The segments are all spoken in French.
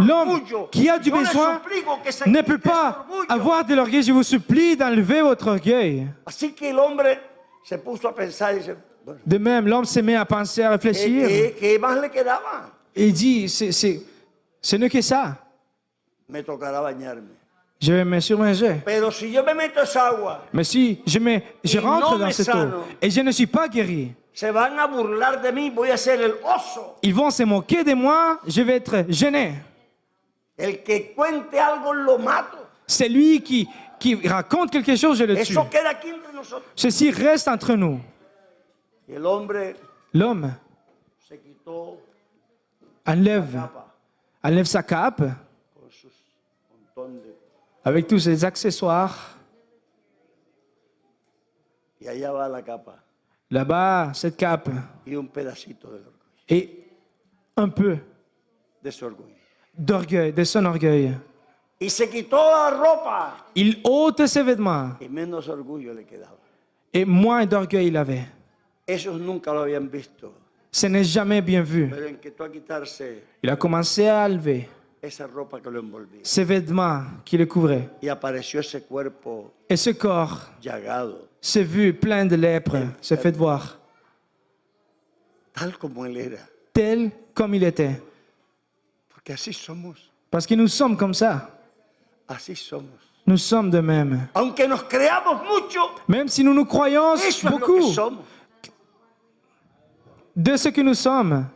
L'homme qui a du besoin ne peut pas avoir de l'orgueil. Je vous supplie d'enlever votre orgueil. De même, l'homme se met à penser, à réfléchir. Et il dit, ce n'est que ça. Je vais me submerger. Mais si je rentre dans cette eau et je ne suis pas guéri, ils vont se moquer de moi, je vais être gêné. C'est lui qui raconte quelque chose, je le tue. Ceci reste entre nous. L'homme enlève sa cape avec tous ses accessoires. Là-bas, cette cape et un peu d'orgueil, de son orgueil. Il ôte ses vêtements et moins d'orgueil il avait. Ce n'est jamais bien vu. Il a commencé à enlever ces vêtements qui le couvraient. Et ce corps s'est vu plein de lèpre, s'est fait voir. Tel comme il était. Parce que nous sommes comme ça. Nous sommes de même. Même si nous nous croyons beaucoup de ce que nous sommes.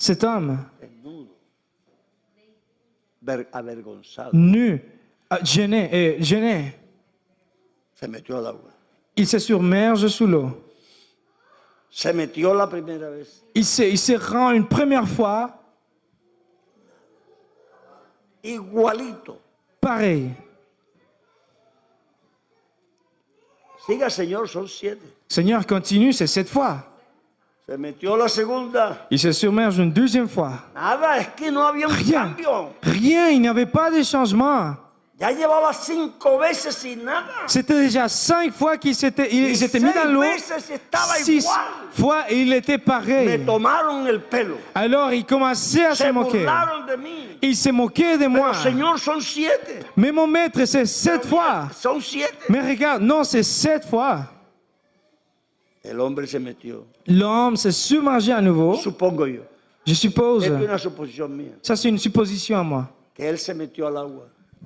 Cet homme, nu, gêné, il se submerge sous l'eau. Il se rend une première fois. Pareil. Seigneur, continue, c'est 7 fois. Il se submerge une deuxième fois. Rien, il n'y avait pas de changement. C'était déjà 5 fois qu'il s'était mis dans l'eau. 6 fois, il était pareil. Alors, il commençait à se moquer. Il se moquait de moi. Mais mon maître, c'est 7 fois. Mais regarde, non, c'est 7 fois. L'homme s'est submergé à nouveau. Je suppose. Ça, c'est une supposition à moi.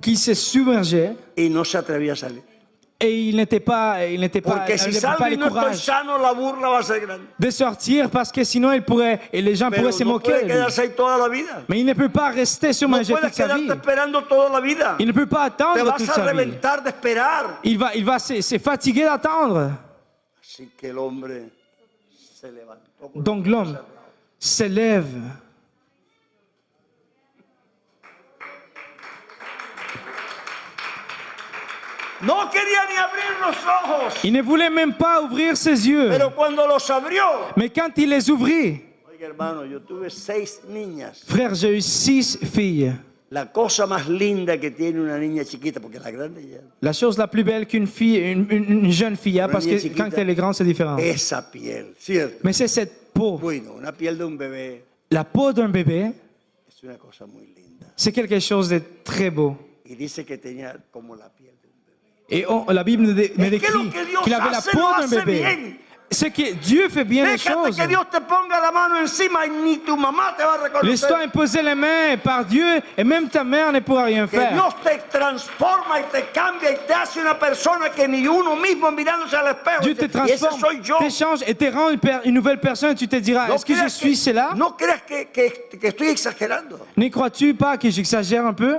Qu'il s'est submergé. Et il n'était pas le courage de sortir parce que sinon les gens pourraient se moquer. Mais il ne peut pas rester submergé toute sa vie. Il ne peut pas attendre toute sa vie. Il va se fatiguer d'attendre. Donc l'homme s'élève. Il ne voulait même pas ouvrir ses yeux. Mais quand il les ouvrit, frère, j'ai eu 6 filles. La chose la plus belle qu'une fille, une jeune fille a, parce que quand elle est grande, c'est différent. Mais c'est cette peau. La peau d'un bébé, c'est quelque chose de très beau. Et la Bible me décrit qu'il avait la peau d'un bébé. C'est que Dieu fait bien les choses. Laisse-toi imposer les mains par Dieu et même ta mère ne pourra rien faire. Dieu te transforme, t'échange et te rend une nouvelle personne et tu te diras, est-ce que je suis cela? Ne crois-tu pas que j'exagère un peu?